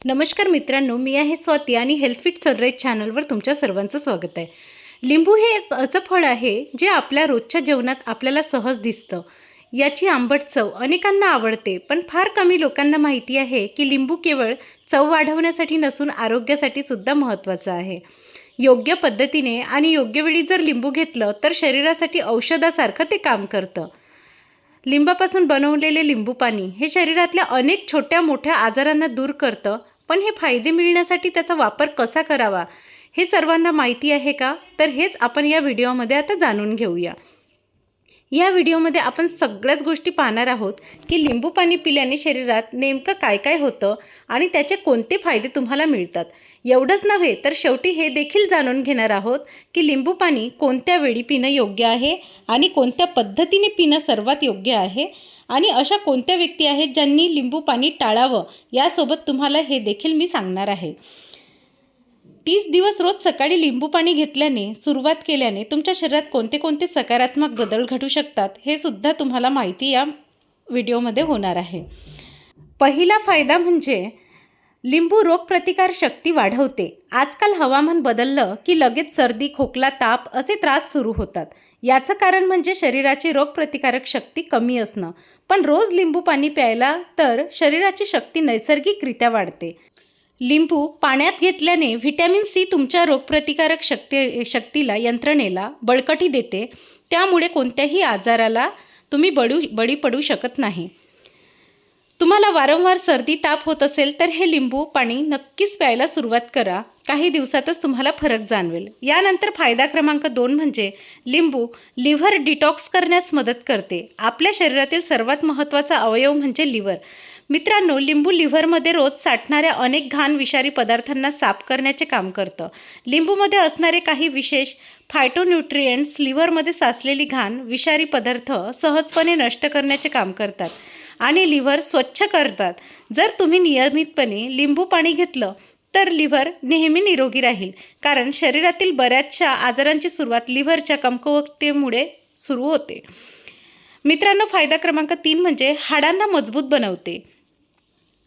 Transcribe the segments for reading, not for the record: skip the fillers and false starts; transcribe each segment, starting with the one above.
नमस्कार मित्रांनो, मी आहे स्वाती आणि हेल्थ फिट सनराइज चॅनलवर तुमच्या सर्वांचं स्वागत आहे. लिंबू हे एक असं फळ आहे जे आपल्या रोजच्या जेवणात आपल्याला सहज दिसतं. याची आंबट चव अनेकांना आवडते, पण फार कमी लोकांना माहिती आहे की लिंबू केवळ चव वाढवण्यासाठी नसून आरोग्यासाठी सुद्धा महत्त्वाचं आहे. योग्य पद्धतीने आणि योग्य वेळी जर लिंबू घेतलं तर शरीरासाठी औषधासारखं ते काम करतं. लिंबापासून बनवलेले लिंबू पाणी हे शरीरातल्या अनेक छोट्या मोठ्या आजारांना दूर करतं. पण हे फायदे मिळण्यासाठी त्याचा वापर कसा करावा हे सर्वांना माहिती आहे का? तर हेच आपण या व्हिडिओमध्ये आता जाणून घेऊया. या व्हिडिओमध्ये आपण सगळ्याच गोष्टी पाहणार आहोत की लिंबू पाणी पिल्याने शरीरात नेमकं काय काय होतं आणि त्याचे कोणते फायदे तुम्हाला मिळतात. एवढंच नव्हे तर शेवटी हे देखील जाणून घेणार आहोत की लिंबू पाणी कोणत्या वेळी पिणं योग्य आहे आणि कोणत्या पद्धतीने पिणं सर्वात योग्य आहे आणि अशा कोणत्या व्यक्ती आहेत ज्यांनी लिंबू पाणी टाळावं यासोबत तुम्हाला हे देखील मी सांगणार आहे. 30 दिवस रोज सकाळी लिंबू पाणी घेतल्याने सुरुवात केल्याने तुमच्या शरीरात कोणते कोणते सकारात्मक बदल घडू शकतात हे सुद्धा तुम्हाला माहिती या व्हिडिओमध्ये होणार आहे. पहिला फायदा म्हणजे लिंबू रोगप्रतिकार शक्ती वाढवते. आजकाल हवामान बदललं की लगेच सर्दी, खोकला, ताप असे त्रास सुरू होतात. याचं कारण म्हणजे शरीराची रोगप्रतिकारक शक्ती कमी असणं. पण रोज लिंबू पाणी प्यायला तर शरीराची शक्ती नैसर्गिकरित्या वाढते. लिंबू पाण्यात घेतल्याने व्हिटॅमिन सी तुमच्या रोगप्रतिकारक शक्तीला यंत्रणेला बळकटी देते. त्यामुळे कोणत्याही आजाराला तुम्ही बळी पडू शकत नाही. तुम्हाला वारंवार सर्दी ताप होत असेल तर हे लिंबू पाणी नक्कीच प्यायला सुरुवात करा. काही दिवसातच तुम्हाला फरक जाणवेल. यानंतर फायदा क्रमांक 2 म्हणजे लिंबू लिव्हर डिटॉक्स करण्यास मदत करते. आपल्या शरीरातील सर्वात महत्त्वाचा अवयव म्हणजे लिव्हर. मित्रांनो, लिंबू लिव्हरमध्ये रोज साठणाऱ्या अनेक घाण विषारी पदार्थांना साफ करण्याचे काम करतं. लिंबूमध्ये असणारे काही विशेष फायटोन्यूट्रिएंट्स लिव्हरमध्ये साचलेली घाण विषारी पदार्थ सहजपणे नष्ट करण्याचे काम करतात आणि लिव्हर स्वच्छ करतात. जर तुम्ही नियमितपणे लिंबू पाणी घेतलं तर लिव्हर नेहमी निरोगी राहील, कारण शरीरातील बऱ्याचशा आजारांची सुरुवात लिव्हरच्या कमकुवततेमुळे सुरू होते. मित्रांनो, फायदा क्रमांक 3 म्हणजे हाडांना मजबूत बनवते.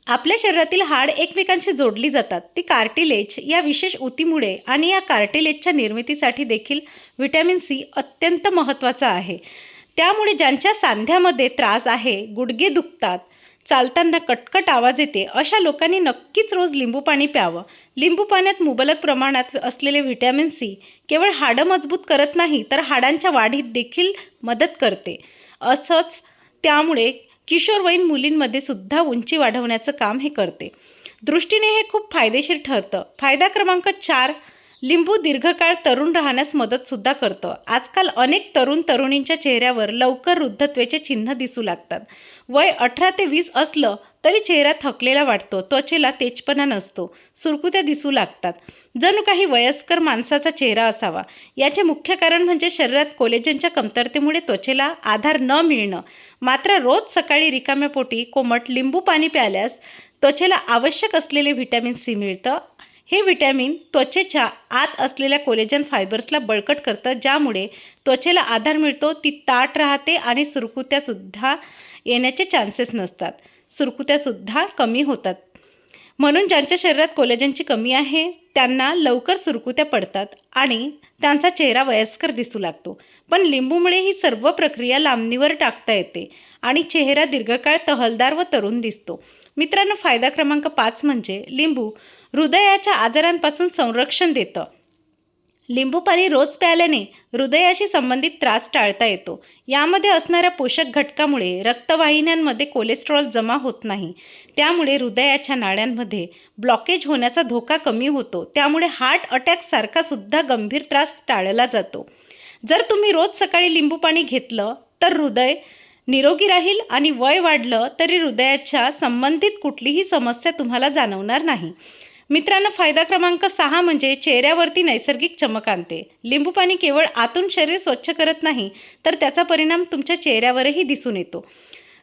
आपल्या शरीरातील हाड एकमेकांशी जोडली जातात. ती कार्टिलेज या विशेष ऊतीमुळे आणि या कार्टिलेजच्या निर्मितीसाठी देखील व्हिटॅमिन सी अत्यंत महत्त्वाचा आहे. त्यामुळे ज्यांच्या सांध्यामध्ये त्रास आहे, गुडघे दुखतात, चालताना कटकट आवाज येते, अशा लोकांनी नक्कीच रोज लिंबू पाणी प्यावं. लिंबू पाण्यात मुबलक प्रमाणात असलेले व्हिटॅमिन सी केवळ हाडं मजबूत करत नाही तर हाडांच्या वाढीत देखील मदत करते. असंच त्यामुळे किशोरवयीन मुलींमध्ये सुद्धा उंची वाढवण्याचं काम हे करते. दृष्टीने हे खूप फायदेशीर ठरतं. फायदा क्रमांक 4, लिंबू दीर्घकाळ तरुण राहण्यास मदतसुद्धा करतं. आजकाल अनेक तरुणींच्या चेहऱ्यावर लवकर वृद्धत्वाचे चिन्ह दिसू लागतात. वय 18 ते 20 असलं तरी चेहरा थकलेला वाटतो, त्वचेला तेजपणा नसतो, सुरकुत्या दिसू लागतात, जणू काही वयस्कर माणसाचा चेहरा असावा. याचे मुख्य कारण म्हणजे शरीरात कोलेजनच्या कमतरतेमुळे त्वचेला आधार न मिळणं. मात्र रोज सकाळी रिकाम्या पोटी कोमट लिंबू पाणी प्यायल्यास त्वचेला आवश्यक असलेले व्हिटॅमिन सी मिळतं. हे व्हिटॅमिन त्वचेच्या आत असलेल्या कोलेजन फायबर्सला बळकट करतं, ज्यामुळे त्वचेला आधार मिळतो, ती ताठ राहते आणि सुरकुत्यासुद्धा येण्याचे चान्सेस नसतात. सुरकुत्यासुद्धा कमी होतात. म्हणून ज्यांच्या शरीरात कोलेजनची कमी आहे त्यांना लवकर सुरकुत्या पडतात आणि त्यांचा चेहरा वयस्कर दिसू लागतो. पण लिंबूमुळे ही सर्व प्रक्रिया लांबणीवर टाकता येते आणि चेहरा दीर्घकाळ तहलदार व तरुण दिसतो. मित्रांनो, फायदा क्रमांक 5 म्हणजे लिंबू हृदयाच्या आजारांपासून संरक्षण देतं. लिंबू पाणी रोज प्यायल्याने हृदयाशी संबंधित त्रास टाळता येतो. यामध्ये असणाऱ्या पोषक घटकामुळे रक्तवाहिन्यांमध्ये कोलेस्ट्रॉल जमा होत नाही. त्यामुळे हृदयाच्या नाड्यांमध्ये ब्लॉकेज होण्याचा धोका कमी होतो. त्यामुळे हार्ट अटॅकसारखा सुद्धा गंभीर त्रास टाळला जातो. जर तुम्ही रोज सकाळी लिंबू पाणी घेतलं तर हृदय निरोगी राहील आणि वय वाढलं तरी हृदयाच्या संबंधित कुठलीही समस्या तुम्हाला जाणवणार नाही. मित्रांनो, फायदा क्रमांक 6 म्हणजे चेहऱ्यावरती नैसर्गिक चमक आणते. लिंबू पाणी केवळ आतून शरीर स्वच्छ करत नाही तर त्याचा परिणाम तुमच्या चेहऱ्यावरही दिसून येतो.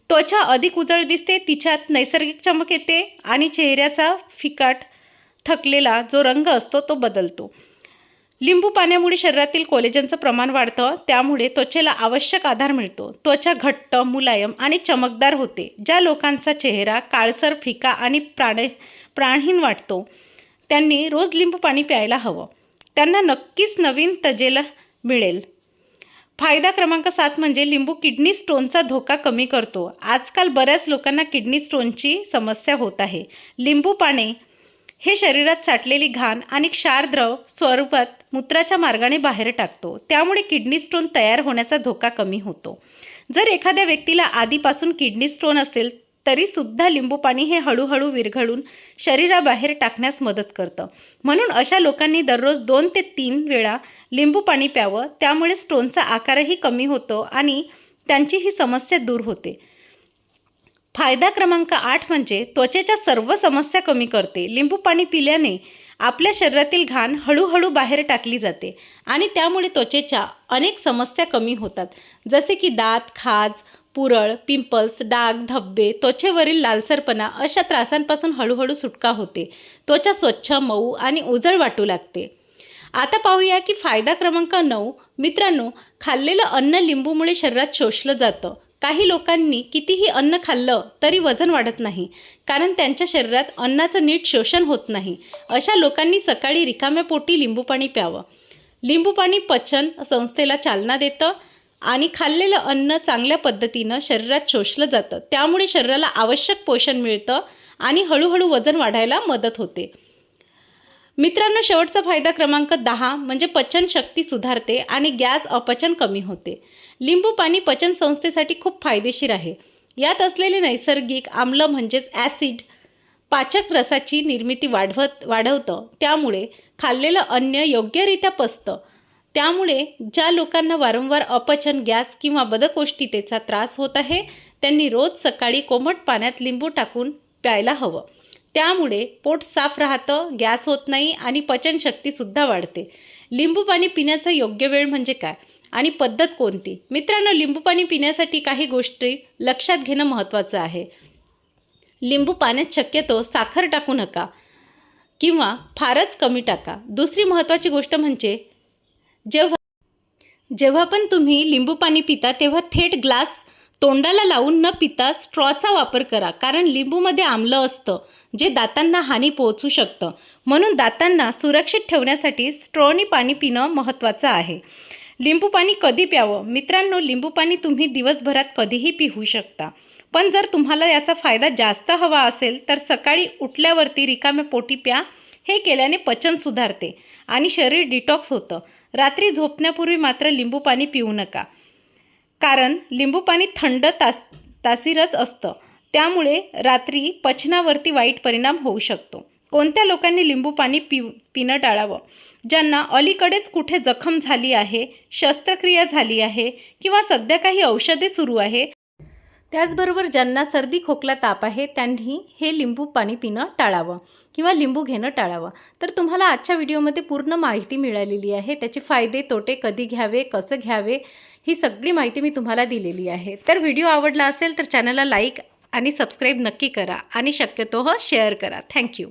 त्वचा अधिक उजळ दिसते, तिच्यात नैसर्गिक चमक येते आणि चेहऱ्याचा फिकट थकलेला जो रंग असतो तो बदलतो. लिंबू पाण्यामुळे शरीरातील कोलेजनचं प्रमाण वाढतं, त्यामुळे त्वचेला आवश्यक आधार मिळतो. त्वचा घट्ट, मुलायम आणि चमकदार होते. ज्या लोकांचा चेहरा काळसर, फिका आणि प्राणहीन वाटतो त्यांनी रोज लिंबू पाणी प्यायला हवं. त्यांना नक्कीच नवीन तजेला मिळेल. फायदा क्रमांक 7 म्हणजे लिंबू किडनी स्टोनचा धोका कमी करतो. आजकाल बऱ्याच लोकांना किडनी स्टोनची समस्या होत आहे. लिंबू पाणी हे शरीरात साठलेली घाण आणि क्षारद्रव स्वरूपात मूत्राच्या मार्गाने बाहेर टाकतो. त्यामुळे किडनी स्टोन तयार होण्याचा धोका कमी होतो. जर एखाद्या व्यक्तीला आधीपासून किडनी स्टोन असेल तरीसुद्धा लिंबू पाणी हे हळूहळू विरघळून शरीराबाहेर टाकण्यास मदत करतं. म्हणून अशा लोकांनी दररोज 2 ते 3 वेळा लिंबू पाणी प्यावं. त्यामुळे स्टोनचा आकारही कमी होतो आणि त्यांची ही समस्या दूर होते. फायदा क्रमांक 8 म्हणजे त्वचेच्या सर्व समस्या कमी करते. लिंबू पाणी पिल्याने आपल्या शरीरातील घाण हळूहळू बाहेर टाकली जाते आणि त्यामुळे त्वचेच्या अनेक समस्या कमी होतात, जसे की दात, खाज, पुरळ, पिंपल्स, डाग, धब्बे, त्वचेवरील लालसरपणा अशा त्रासांपासून हळूहळू सुटका होते. त्वचा स्वच्छ, मऊ आणि उजळ वाटू लागते. आता पाहूया की फायदा क्रमांक 9. मित्रांनो, खाल्लेलं अन्न लिंबूमुळे शरीरात शोषलं जातं. काही लोकांनी कितीही अन्न खाल्लं तरी वजन वाढत नाही, कारण त्यांच्या शरीरात अन्नाचं नीट शोषण होत नाही. अशा लोकांनी सकाळी रिकाम्या पोटी लिंबू पाणी प्यावं. लिंबू पाणी पचन संस्थेला चालना देतं आणि खाल्लेलं अन्न चांगल्या पद्धतीनं शरीरात शोषलं जातं. त्यामुळे शरीराला आवश्यक पोषण मिळतं आणि हळूहळू वजन वाढायला मदत होते. मित्रांनो, शेवटचा फायदा क्रमांक 10 म्हणजे पचनशक्ती सुधारते आणि गॅस अपचन कमी होते. लिंबू पाणी पचन संस्थेसाठी खूप फायदेशीर आहे. यात असलेले नैसर्गिक आम्ल म्हणजेच ॲसिड पाचक रसाची निर्मिती वाढवतं. त्यामुळे खाल्लेलं अन्न योग्यरित्या पचतं. त्यामुळे ज्या लोकांना वारंवार अपचन, गॅस किंवा बदकोष्ठतेचा त्रास होत आहे त्यांनी रोज सकाळी कोमट पाण्यात लिंबू टाकून प्यायला हवं. त्यामुळे पोट साफ राहतं, गॅस होत नाही आणि पचनशक्तीसुद्धा वाढते. लिंबू पाणी पिण्याचा योग्य वेळ म्हणजे काय आणि पद्धत कोणती? मित्रांनो, लिंबू पाणी पिण्यासाठी काही गोष्टी लक्षात घेणं महत्त्वाचं आहे. लिंबू पाण्यात शक्यतो साखर टाकू नका किंवा फारच कमी टाका. दुसरी महत्त्वाची गोष्ट म्हणजे जेव्हा पण तुम्ही लिंबू पाणी पिता तेव्हा थेट ग्लास तोंडाला लावून न पिता स्ट्रॉचा वापर करा, कारण लिंबूमध्ये आम्ल असतं जे दातांना हानी पोहोचू शकतं. म्हणून दातांना सुरक्षित ठेवण्यासाठी स्ट्रॉनी पाणी पिणं महत्त्वाचं आहे. लिंबू पाणी कधी प्यावं? मित्रांनो, लिंबू पाणी तुम्ही दिवसभरात कधीही पिऊ शकता, पण जर तुम्हाला याचा फायदा जास्त हवा असेल तर सकाळी उठल्यावरती रिकाम्या पोटी प्या. हे केल्याने पचन सुधारते आणि शरीर डिटॉक्स होतं. रात्री झोपण्यापूर्वी मात्र लिंबू पाणी पिऊ नका, कारण लिंबू पाणी थंड तासीरच असतं. त्यामुळे रात्री पचनावरती वाईट परिणाम होऊ शकतो. कोणत्या लोकांनी लिंबू पाणी पिणं टाळावं? ज्यांना अलीकडेच कुठे जखम झाली आहे, शस्त्रक्रिया झाली आहे किंवा सध्या काही औषधे सुरू आहे, त्याचबरोबर ज्यांना सर्दी, खोकला, ताप आहे त्यांनी हे लिंबू पाणी पिणं टाळावं किंवा लिंबू घेणं टाळावं. तर तुम्हाला आजच्या व्हिडिओमध्ये पूर्ण माहिती मिळालेली आहे. त्याचे फायदे, तोटे, कधी घ्यावे, कसं घ्यावे, ही सगळी माहिती मी तुम्हाला दिलेली आहे. तर व्हिडिओ आवडला असेल तर चॅनलला लाईक आणि सबस्क्राईब नक्की करा आणि शक्यतो शेअर करा. थँक्यू.